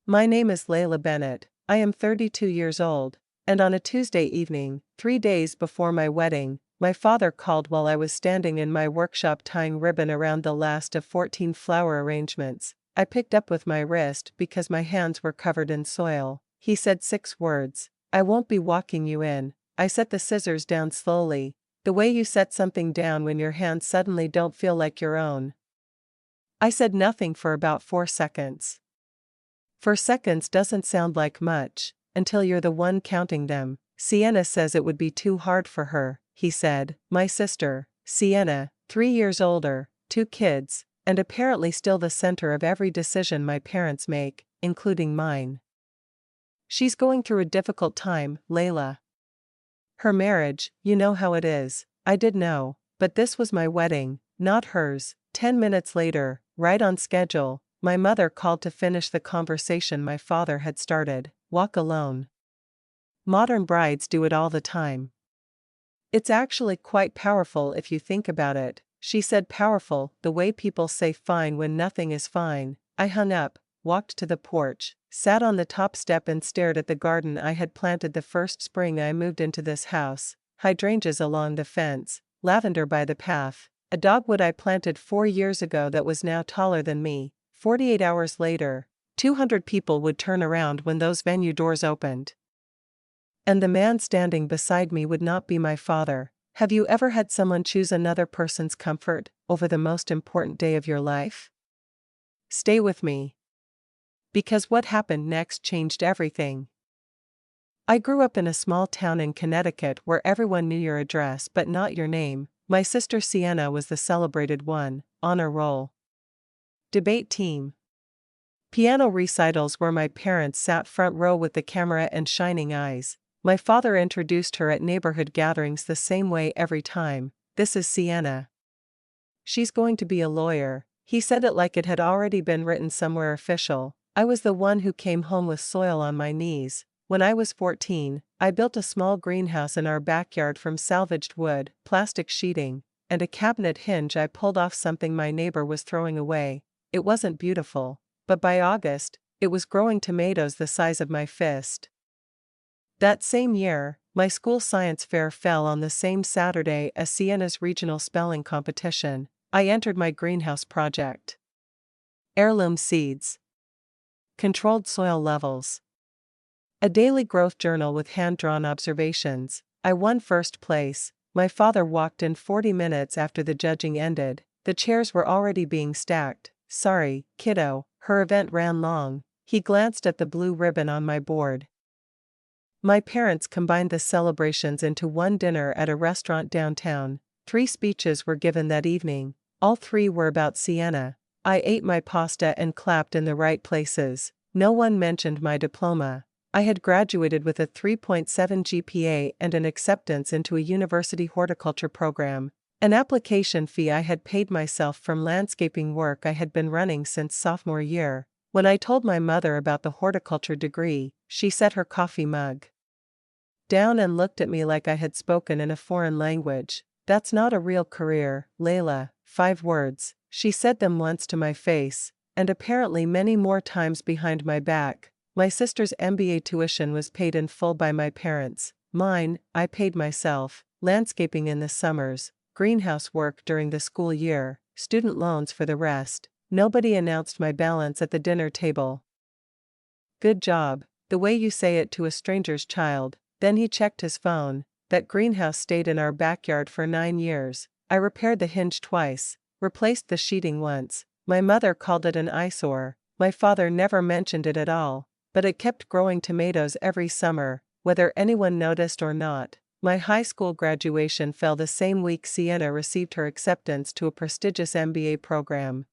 My name is Layla Bennett. I am 32 years old, and on a Tuesday evening, 3 days before my wedding, my father called while I was standing in my workshop tying ribbon around the last of 14 flower arrangements. I picked up with my wrist because my hands were covered in soil. He said 6 words. "I won't be walking you in." I set the scissors down slowly, the way you set something down when your hands suddenly don't feel like your own. I said nothing for about 4 seconds. 4 seconds doesn't sound like much, until you're the one counting them. "Sienna says it would be too hard for her," he said. My sister, Sienna, 3 years older, 2 kids, and apparently still the center of every decision my parents make, including mine. "She's going through a difficult time, Layla. Her marriage, you know how it is." I did know, but this was my wedding, not hers. 10 minutes later, right on schedule, my mother called to finish the conversation my father had started. "Walk alone. Modern brides do it all the time. It's actually quite powerful if you think about it," she said. Powerful, the way people say fine when nothing is fine. I hung up, walked to the porch, sat on the top step and stared at the garden I had planted the first spring I moved into this house. Hydrangeas along the fence, lavender by the path, a dogwood I planted 4 years ago that was now taller than me. 48 hours later, 200 people would turn around when those venue doors opened. And the man standing beside me would not be my father. Have you ever had someone choose another person's comfort over the most important day of your life? Stay with me, because what happened next changed everything. I grew up in a small town in Connecticut where everyone knew your address but not your name. My sister Sienna was the celebrated one. Honor roll. Debate team. Piano recitals where my parents sat front row with the camera and shining eyes. My father introduced her at neighborhood gatherings the same way every time. "This is Sienna. She's going to be a lawyer." He said it like it had already been written somewhere official. I was the one who came home with soil on my knees. When I was 14, I built a small greenhouse in our backyard from salvaged wood, plastic sheeting, and a cabinet hinge I pulled off something my neighbor was throwing away. It wasn't beautiful, but by August, it was growing tomatoes the size of my fist. That same year, my school science fair fell on the same Saturday as Sienna's regional spelling competition. I entered my greenhouse project. Heirloom seeds. Controlled soil levels. A daily growth journal with hand-drawn observations. I won first place. My father walked in 40 minutes after the judging ended. The chairs were already being stacked. "Sorry, kiddo, her event ran long." He glanced at the blue ribbon on my board. My parents combined the celebrations into one dinner at a restaurant downtown. 3 speeches were given that evening. All 3 were about Sienna. I ate my pasta and clapped in the right places. No one mentioned my diploma. I had graduated with a 3.7 GPA and an acceptance into a university horticulture program. An application fee I had paid myself from landscaping work I had been running since sophomore year. When I told my mother about the horticulture degree, she set her coffee mug down and looked at me like I had spoken in a foreign language. "That's not a real career, Layla." 5 words. She said them once to my face, and apparently many more times behind my back. My sister's MBA tuition was paid in full by my parents. Mine, I paid myself. Landscaping in the summers, greenhouse work during the school year, student loans for the rest. Nobody announced my balance at the dinner table. "Good job," the way you say it to a stranger's child. Then he checked his phone. That greenhouse stayed in our backyard for 9 years. I repaired the hinge twice, replaced the sheeting once. My mother called it an eyesore. My father never mentioned it at all, but it kept growing tomatoes every summer, whether anyone noticed or not. My high school graduation fell the same week Sienna received her acceptance to a prestigious MBA program.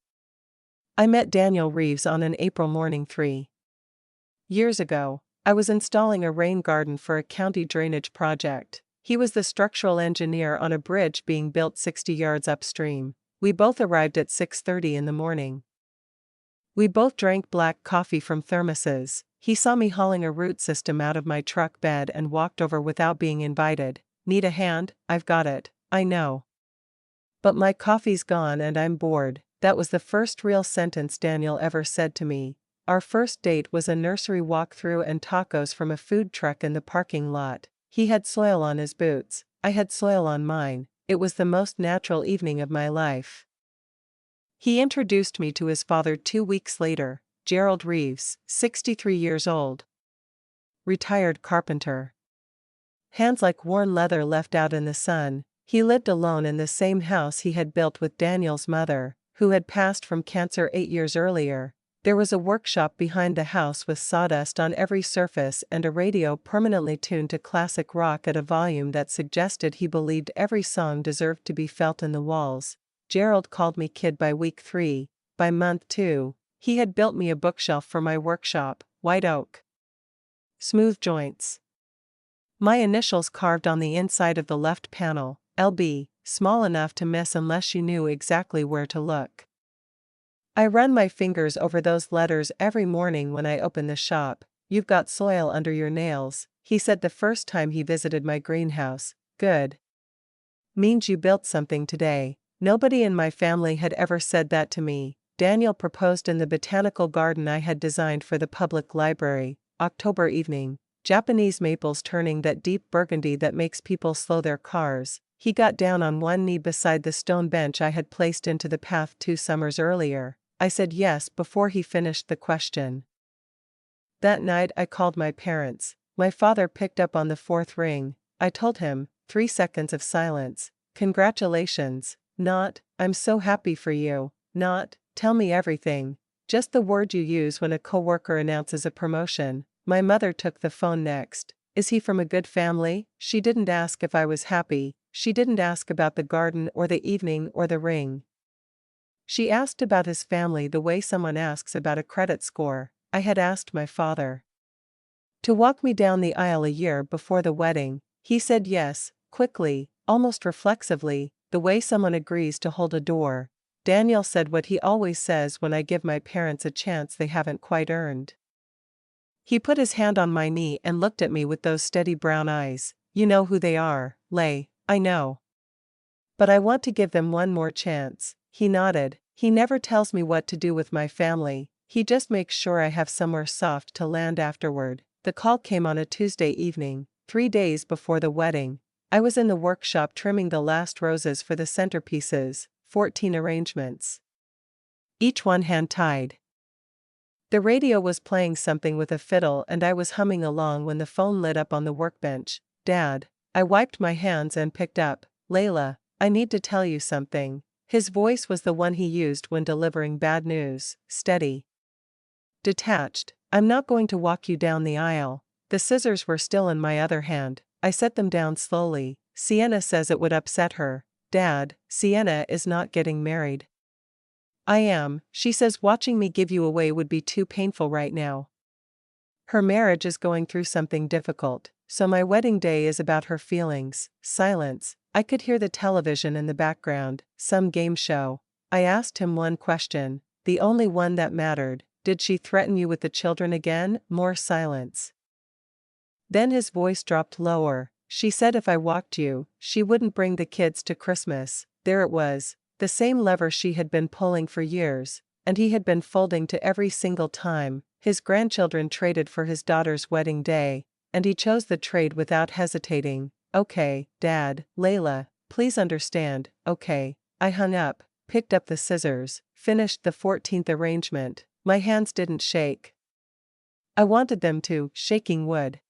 I met Daniel Reeves on an April morning 3 years ago. I was installing a rain garden for a county drainage project. He was the structural engineer on a bridge being built 60 yards upstream. We both arrived at 6:30 in the morning. We both drank black coffee from thermoses. He saw me hauling a root system out of my truck bed and walked over without being invited. "Need a hand?" "I've got it." "I know. But my coffee's gone and I'm bored." That was the first real sentence Daniel ever said to me. Our first date was a nursery walkthrough and tacos from a food truck in the parking lot. He had soil on his boots, I had soil on mine. It was the most natural evening of my life. He introduced me to his father 2 weeks later, Gerald Reeves, 63 years old. Retired carpenter. Hands like worn leather left out in the sun. He lived alone in the same house he had built with Daniel's mother, who had passed from cancer 8 years earlier. There was a workshop behind the house with sawdust on every surface and a radio permanently tuned to classic rock at a volume that suggested he believed every song deserved to be felt in the walls. Gerald called me kid by week 3. By month 2, he had built me a bookshelf for my workshop, white oak. Smooth joints. My initials carved on the inside of the left panel, LB, small enough to miss unless you knew exactly where to look. I run my fingers over those letters every morning when I open the shop. You've got soil under your nails, he said the first time he visited my greenhouse. Good. Means you built something today. Nobody in my family had ever said that to me. Daniel proposed in the botanical garden I had designed for the public library. October evening. Japanese maples turning that deep burgundy that makes people slow their cars. He got down on one knee beside the stone bench I had placed into the path 2 summers earlier. I said yes before he finished the question. That night I called my parents. My father picked up on the 4th ring. I told him, 3 seconds of silence. Congratulations. Not, I'm so happy for you. Not, tell me everything. Just the word you use when a coworker announces a promotion. My mother took the phone next. Is he from a good family? She didn't ask if I was happy. She didn't ask about the garden or the evening or the ring. She asked about his family the way someone asks about a credit score. I had asked my father to walk me down the aisle a year before the wedding. He said yes, quickly, almost reflexively, the way someone agrees to hold a door. Daniel said what he always says when I give my parents a chance they haven't quite earned. He put his hand on my knee and looked at me with those steady brown eyes. You know who they are, Lay, I know. But I want to give them one more chance. He nodded. He never tells me what to do with my family. He just makes sure I have somewhere soft to land afterward. The call came on a Tuesday evening, 3 days before the wedding. I was in the workshop trimming the last roses for the centerpieces, 14 arrangements. Each one hand-tied. The radio was playing something with a fiddle and I was humming along when the phone lit up on the workbench. Dad. I wiped my hands and picked up. Layla, I need to tell you something. His voice was the one he used when delivering bad news, steady. Detached. I'm not going to walk you down the aisle. The scissors were still in my other hand. I set them down slowly. Sienna says it would upset her. Dad, Sienna is not getting married. I am, she says watching me give you away would be too painful right now. Her marriage is going through something difficult, so my wedding day is about her feelings. Silence. I could hear the television in the background, some game show. I asked him one question, the only one that mattered. Did she threaten you with the children again? More silence. Then his voice dropped lower. She said if I walked you, she wouldn't bring the kids to Christmas. There it was, the same lever she had been pulling for years, and he had been folding to every single time. His grandchildren traded for his daughter's wedding day, and he chose the trade without hesitating. Okay, Dad, Layla, please understand, okay. I hung up, picked up the scissors, finished the 14th arrangement. My hands didn't shake. I wanted them to. Shaking would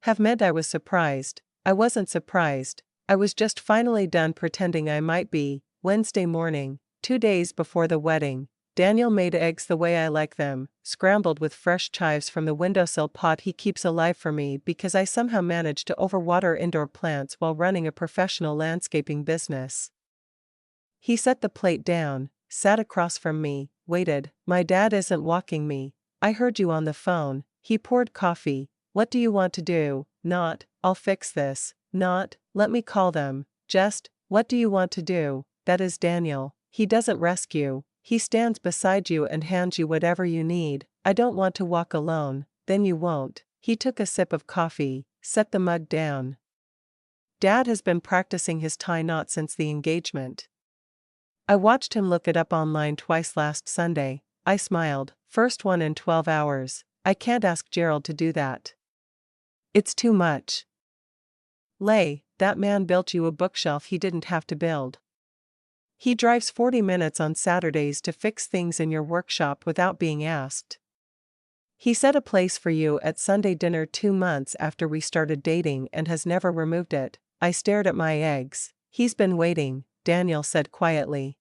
have meant I was surprised. I wasn't surprised. I was just finally done pretending I might be. Wednesday morning, 2 days before the wedding. Daniel made eggs the way I like them, scrambled with fresh chives from the windowsill pot he keeps alive for me because I somehow managed to overwater indoor plants while running a professional landscaping business. He set the plate down, sat across from me, waited. My dad isn't walking me. I heard you on the phone. He poured coffee. What do you want to do? Not, I'll fix this. Not, let me call them. Just, what do you want to do? That is Daniel. He doesn't rescue. He stands beside you and hands you whatever you need. I don't want to walk alone. Then you won't. He took a sip of coffee, set the mug down. Dad has been practicing his tie knot since the engagement. I watched him look it up online twice last Sunday. I smiled. First one in 12 hours. I can't ask Gerald to do that. It's too much. Lay, that man built you a bookshelf he didn't have to build. He drives 40 minutes on Saturdays to fix things in your workshop without being asked. He set a place for you at Sunday dinner 2 months after we started dating and has never removed it. I stared at my eggs. He's been waiting, Daniel said quietly.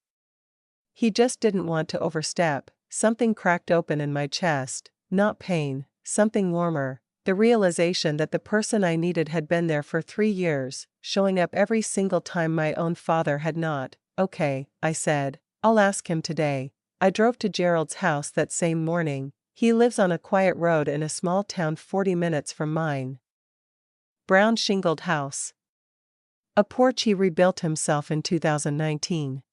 He just didn't want to overstep. Something cracked open in my chest, not pain, something warmer, the realization that the person I needed had been there for 3 years, showing up every single time my own father had not. Okay, I said, I'll ask him today. I drove to Gerald's house that same morning. He lives on a quiet road in a small town 40 minutes from mine. Brown shingled house. A porch he rebuilt himself in 2019.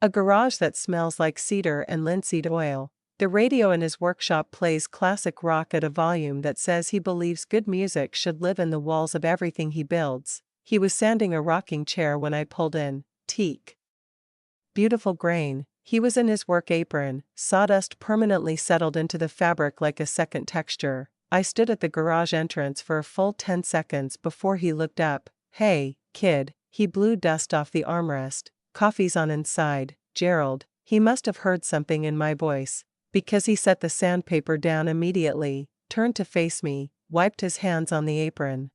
A garage that smells like cedar and linseed oil. The radio in his workshop plays classic rock at a volume that says he believes good music should live in the walls of everything he builds. He was sanding a rocking chair when I pulled in. Teak. Beautiful grain. He was in his work apron, sawdust permanently settled into the fabric like a second texture. I stood at the garage entrance for a full 10 seconds before he looked up. Hey, kid. He blew dust off the armrest. Coffee's on inside, Gerald. He must have heard something in my voice, because he set the sandpaper down immediately, turned to face me, wiped his hands on the apron.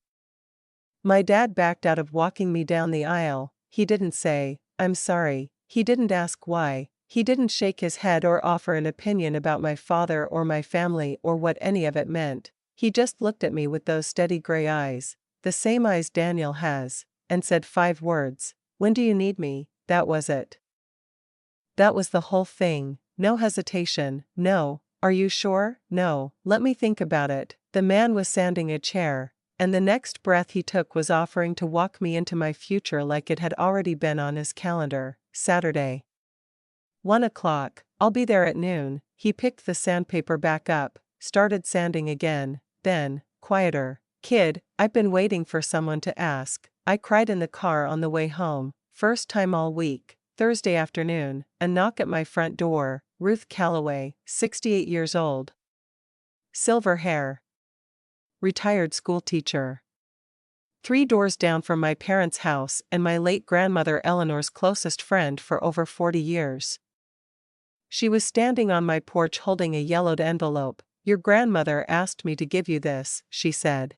My dad backed out of walking me down the aisle. He didn't say, I'm sorry. He didn't ask why. He didn't shake his head or offer an opinion about my father or my family or what any of it meant. He just looked at me with those steady gray eyes, the same eyes Daniel has, and said 5 words. When do you need me? That was it. That was the whole thing. No hesitation. No. Are you sure? No. Let me think about it. The man was sanding a chair, and the next breath he took was offering to walk me into my future like it had already been on his calendar. Saturday. 1 o'clock. I'll be there at noon. He picked the sandpaper back up, started sanding again, then, quieter. Kid, I've been waiting for someone to ask. I cried in the car on the way home. First time all week. Thursday afternoon, a knock at my front door. Ruth Calloway, 68 years old. Silver hair. Retired school teacher. 3 doors down from my parents' house and my late grandmother Eleanor's closest friend for over 40 years. She was standing on my porch holding a yellowed envelope. Your grandmother asked me to give you this, she said.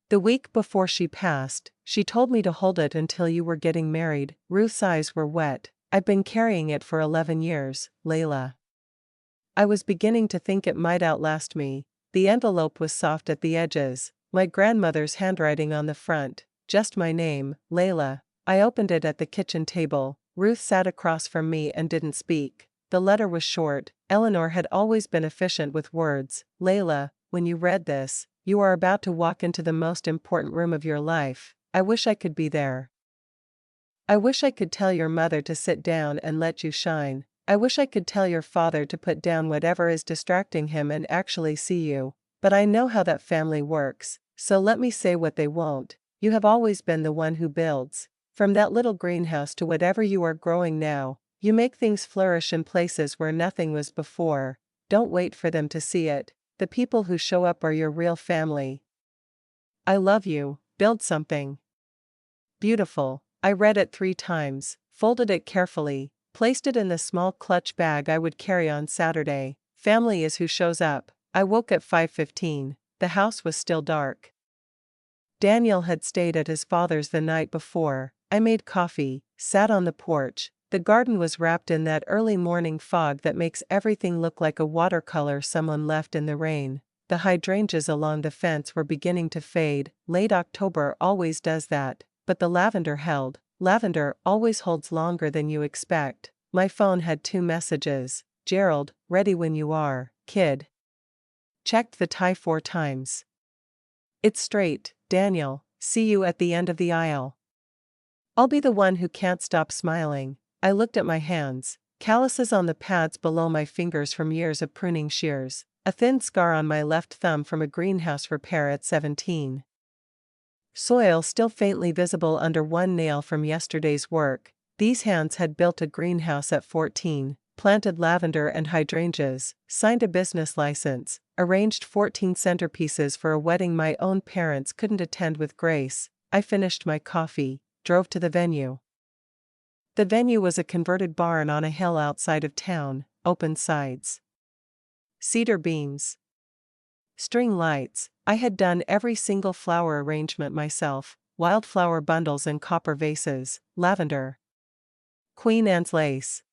The week before she passed, she told me to hold it until you were getting married. Ruth's eyes were wet. I've been carrying it for 11 years, Layla. I was beginning to think it might outlast me. The envelope was soft at the edges, my grandmother's handwriting on the front, just my name, Layla. I opened it at the kitchen table. Ruth sat across from me and didn't speak. The letter was short. Eleanor had always been efficient with words. Layla, when you read this, you are about to walk into the most important room of your life. I wish I could be there. I wish I could tell your mother to sit down and let you shine. I wish I could tell your father to put down whatever is distracting him and actually see you. But I know how that family works, so let me say what they won't. You have always been the one who builds. From that little greenhouse to whatever you are growing now, you make things flourish in places where nothing was before. Don't wait for them to see it. The people who show up are your real family. I love you. Build something beautiful. I read it 3 times, folded it carefully, placed it in the small clutch bag I would carry on Saturday. Family is who shows up. I woke at 5:15. The house was still dark. Daniel had stayed at his father's the night before. I made coffee, sat on the porch. The garden was wrapped in that early morning fog that makes everything look like a watercolor someone left in the rain. The hydrangeas along the fence were beginning to fade. Late October always does that, but the lavender held. Lavender always holds longer than you expect. My phone had 2 messages. Gerald, ready when you are, kid. Checked the tie 4 times. It's straight, Daniel. See you at the end of the aisle. I'll be the one who can't stop smiling. I looked at my hands, calluses on the pads below my fingers from years of pruning shears, a thin scar on my left thumb from a greenhouse repair at 17. Soil still faintly visible under one nail from yesterday's work. These hands had built a greenhouse at 14. planted lavender and hydrangeas, signed a business license, arranged 14 centerpieces for a wedding my own parents couldn't attend with grace. I finished my coffee, drove to the venue. The venue was a converted barn on a hill outside of town, open sides. Cedar beams. String lights. I had done every single flower arrangement myself, wildflower bundles in copper vases, lavender. Queen Anne's lace.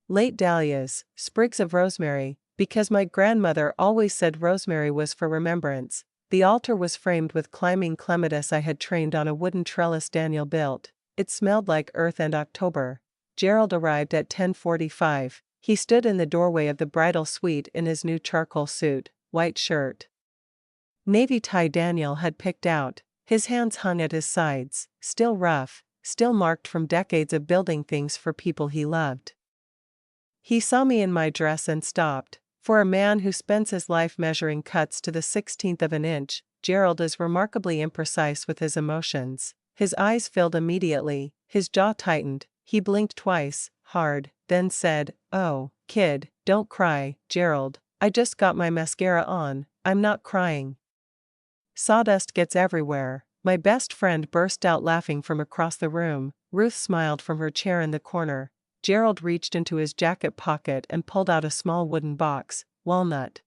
Late dahlias, sprigs of rosemary, because my grandmother always said rosemary was for remembrance. The altar was framed with climbing clematis I had trained on a wooden trellis Daniel built. It smelled like earth and October. Gerald arrived at 10:45. He stood in the doorway of the bridal suite in his new charcoal suit, white shirt, navy tie Daniel had picked out. His hands hung at his sides, still rough, still marked from decades of building things for people he loved. He saw me in my dress and stopped. For a man who spends his life measuring cuts to the 16th of an inch, Gerald is remarkably imprecise with his emotions. His eyes filled immediately, his jaw tightened, he blinked twice, hard, then said, "Oh, kid, don't cry, Gerald, I just got my mascara on, I'm not crying." Sawdust gets everywhere. My best friend burst out laughing from across the room. Ruth smiled from her chair in the corner. Gerald reached into his jacket pocket and pulled out a small wooden box, walnut.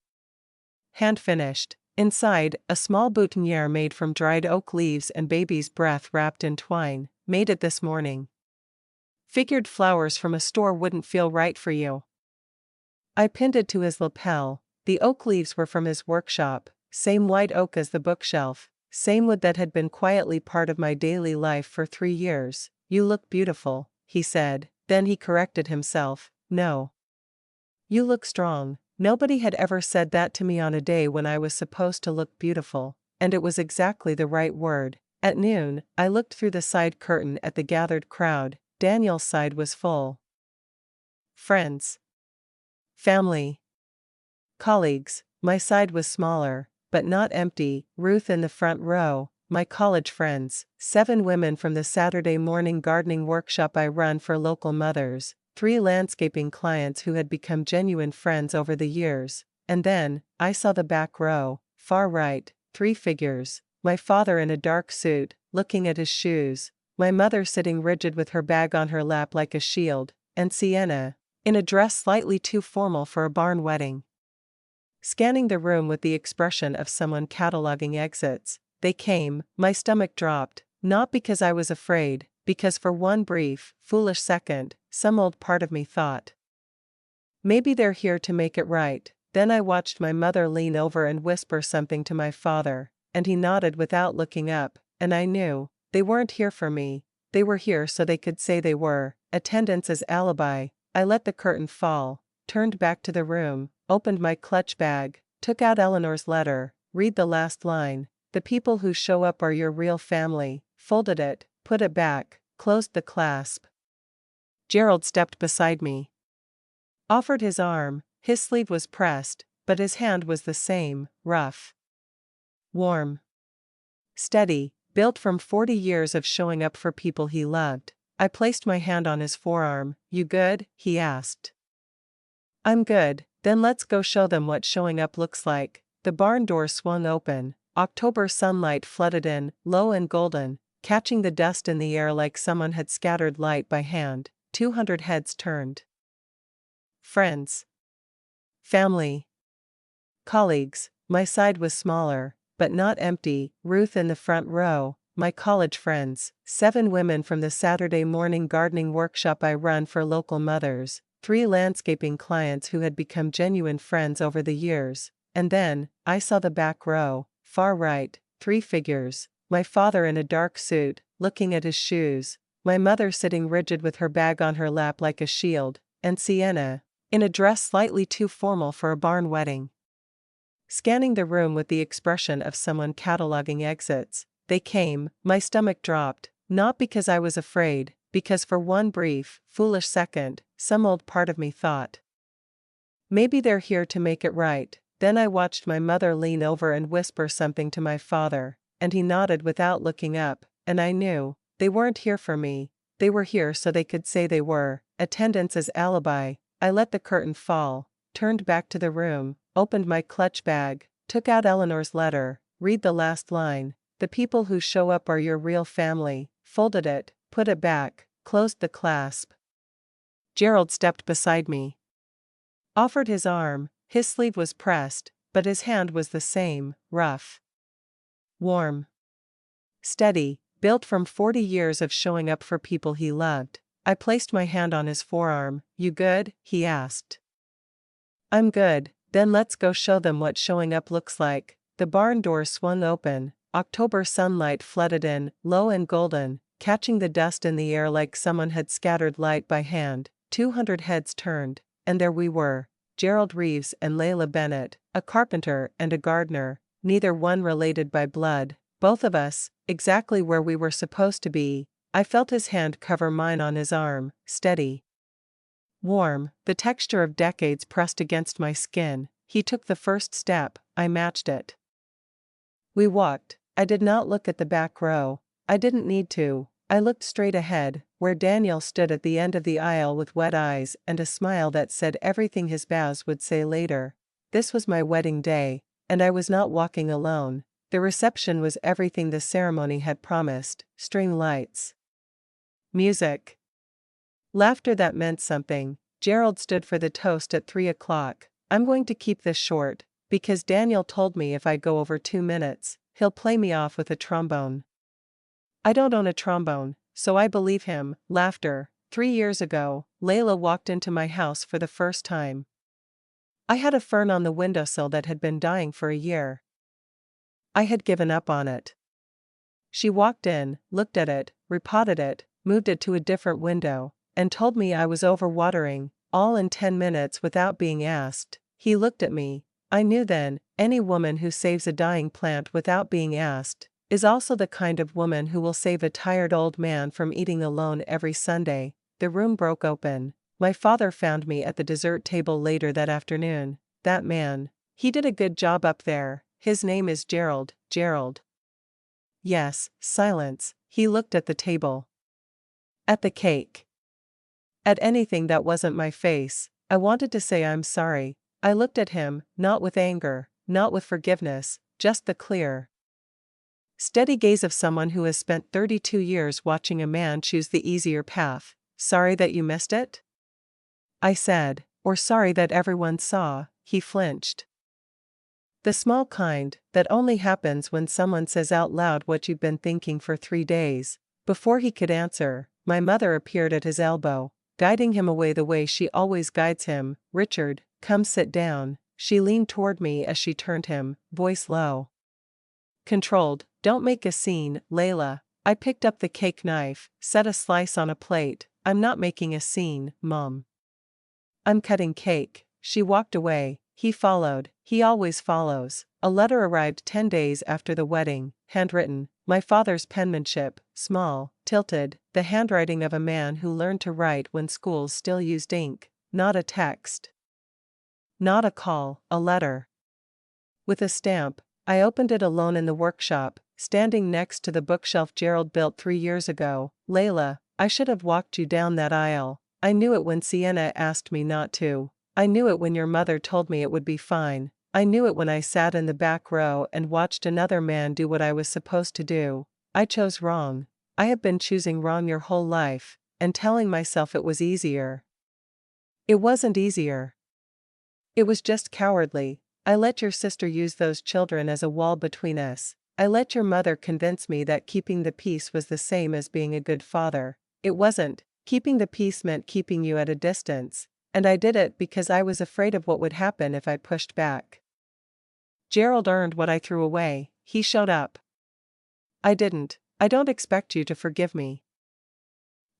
Hand finished. Inside, a small boutonniere made from dried oak leaves and baby's breath wrapped in twine. Made it this morning. Figured flowers from a store wouldn't feel right for you. I pinned it to his lapel. The oak leaves were from his workshop, same white oak as the bookshelf, same wood that had been quietly part of my daily life for 3 years. "You look beautiful," he said. Then he corrected himself. "No. You look strong." Nobody had ever said that to me on a day when I was supposed to look beautiful, and it was exactly the right word. At noon, I looked through the side curtain at the gathered crowd. Daniel's side was full. Friends. Family. Colleagues. My side was smaller, but not empty. Ruth in the front row. My college friends, 7 women from the Saturday morning gardening workshop I run for local mothers, 3 landscaping clients who had become genuine friends over the years, and then, I saw the back row, far right, 3 figures, my father in a dark suit, looking at his shoes, my mother sitting rigid with her bag on her lap like a shield, and Sienna, in a dress slightly too formal for a barn wedding. Scanning the room with the expression of someone cataloging exits. They came, my stomach dropped, not because I was afraid, because for one brief, foolish second, some old part of me thought, maybe they're here to make it right. Then I watched my mother lean over and whisper something to my father, and he nodded without looking up, and I knew, they weren't here for me, they were here so they could say they were, attendance as alibi. I let the curtain fall, turned back to the room, opened my clutch bag, took out Eleanor's letter, read the last line. "The people who show up are your real family," folded it, put it back, closed the clasp. Gerald stepped beside me. Offered his arm, his sleeve was pressed, but his hand was the same, rough. Warm. Steady, built from 40 years of showing up for people he loved. I placed my hand on his forearm. "You good?" he asked. "I'm good." "Then let's go show them what showing up looks like." The barn door swung open. October sunlight flooded in, low and golden, catching the dust in the air like someone had scattered light by hand. 200 heads turned. Friends. Family. Colleagues. My side was smaller, but not empty. Ruth in the front row. My college friends, 7 women from the Saturday morning gardening workshop I run for local mothers, 3 landscaping clients who had become genuine friends over the years, and then, I saw the back row. Far right, 3 figures, my father in a dark suit, looking at his shoes, my mother sitting rigid with her bag on her lap like a shield, and Sienna, in a dress slightly too formal for a barn wedding. Scanning the room with the expression of someone cataloging exits. They came, my stomach dropped, not because I was afraid, because for one brief, foolish second, some old part of me thought, maybe they're here to make it right. Then I watched my mother lean over and whisper something to my father, and he nodded without looking up, and I knew, they weren't here for me, they were here so they could say they were, attendance as alibi. I let the curtain fall, turned back to the room, opened my clutch bag, took out Eleanor's letter, read the last line. The people who show up are your real family, folded it, put it back, closed the clasp. Gerald stepped beside me. Offered his arm, his sleeve was pressed, but his hand was the same, rough. Warm. Steady, built from 40 years of showing up for people he loved. I placed my hand on his forearm. You good? He asked. I'm good, then let's go show them what showing up looks like. The barn door swung open, October sunlight flooded in, low and golden, catching the dust in the air like someone had scattered light by hand. 200 heads turned, and there we were, Gerald Reeves and Layla Bennett, a carpenter and a gardener, neither one related by blood, both of us, exactly where we were supposed to be. I felt his hand cover mine on his arm, steady. Warm, the texture of decades pressed against my skin. He took the first step, I matched it. We walked. I did not look at the back row. I didn't need to. I looked straight ahead, where Daniel stood at the end of the aisle with wet eyes and a smile that said everything his vows would say later. This was my wedding day, and I was not walking alone. The reception was everything the ceremony had promised: string lights, music, laughter that meant something. Gerald stood for the toast at 3 o'clock. I'm going to keep this short, because Daniel told me if I go over 2 minutes, he'll play me off with a trombone. I don't own a trombone, so I believe him. Laughter. 3 years ago, Layla walked into my house for the first time. I had a fern on the windowsill that had been dying for a year. I had given up on it. She walked in, looked at it, repotted it, moved it to a different window, and told me I was overwatering, all in 10 minutes without being asked. He looked at me. I knew then, any woman who saves a dying plant without being asked is also the kind of woman who will save a tired old man from eating alone every Sunday. The room broke open. My father found me at the dessert table later that afternoon. That man. He did a good job up there. His name is Gerald. Gerald. Yes, silence. He looked at the table. At the cake. At anything that wasn't my face. I wanted to say I'm sorry. I looked at him, not with anger, not with forgiveness, just the clear, steady gaze of someone who has spent 32 years watching a man choose the easier path. Sorry that you missed it? I said, or sorry that everyone saw. He flinched. The small kind, that only happens when someone says out loud what you've been thinking for 3 days. Before he could answer, my mother appeared at his elbow, guiding him away the way she always guides him. Richard, come sit down. She leaned toward me as she turned him, voice low. Controlled, don't make a scene, Layla. I picked up the cake knife, set a slice on a plate. I'm not making a scene, Mom. I'm cutting cake. She walked away. He followed. He always follows. A letter arrived 10 days after the wedding, handwritten. My father's penmanship, small, tilted, the handwriting of a man who learned to write when schools still used ink. Not a text. Not a call, a letter. With a stamp. I opened it alone in the workshop, standing next to the bookshelf Gerald built 3 years ago. Layla, I should have walked you down that aisle. I knew it when Sienna asked me not to. I knew it when your mother told me it would be fine. I knew it when I sat in the back row and watched another man do what I was supposed to do. I chose wrong. I have been choosing wrong your whole life, and telling myself it was easier. It wasn't easier. It was just cowardly. I let your sister use those children as a wall between us. I let your mother convince me that keeping the peace was the same as being a good father. It wasn't. Keeping the peace meant keeping you at a distance, and I did it because I was afraid of what would happen if I pushed back. Gerald earned what I threw away. He showed up. I didn't. I don't expect you to forgive me.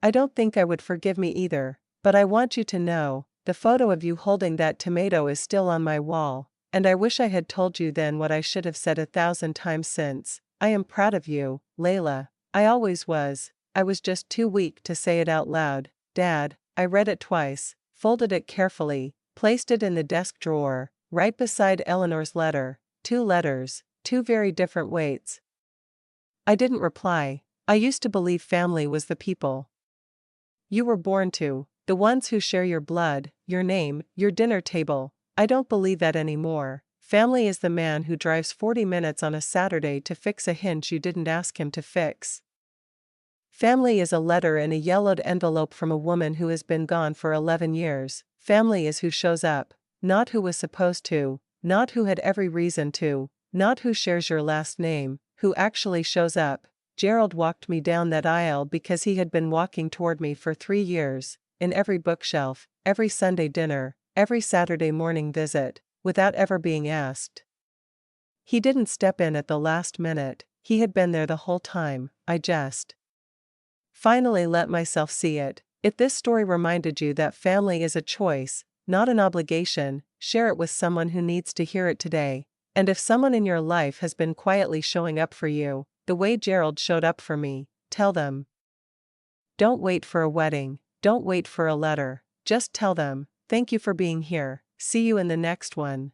I don't think I would forgive me either, but I want you to know, the photo of you holding that tomato is still on my wall. And I wish I had told you then what I should have said 1,000 times since. I am proud of you, Layla. I always was. I was just too weak to say it out loud. Dad, I read it twice, folded it carefully, placed it in the desk drawer, right beside Eleanor's letter. 2 letters, 2 very different weights. I didn't reply. I used to believe family was the people you were born to, The ones who share your blood, your name, your dinner table. I don't believe that anymore. Family is the man who drives 40 minutes on a Saturday to fix a hinge you didn't ask him to fix. Family is a letter in a yellowed envelope from a woman who has been gone for 11 years. Family is who shows up, not who was supposed to, not who had every reason to, not who shares your last name, who actually shows up. Gerald walked me down that aisle because he had been walking toward me for 3 years, in every bookshelf, every Sunday dinner, every Saturday morning visit, without ever being asked. He didn't step in at the last minute, he had been there the whole time. I just finally let myself see it. If this story reminded you that family is a choice, not an obligation, share it with someone who needs to hear it today. And if someone in your life has been quietly showing up for you, the way Gerald showed up for me, tell them. Don't wait for a wedding, don't wait for a letter, just tell them, thank you for being here, see you in the next one.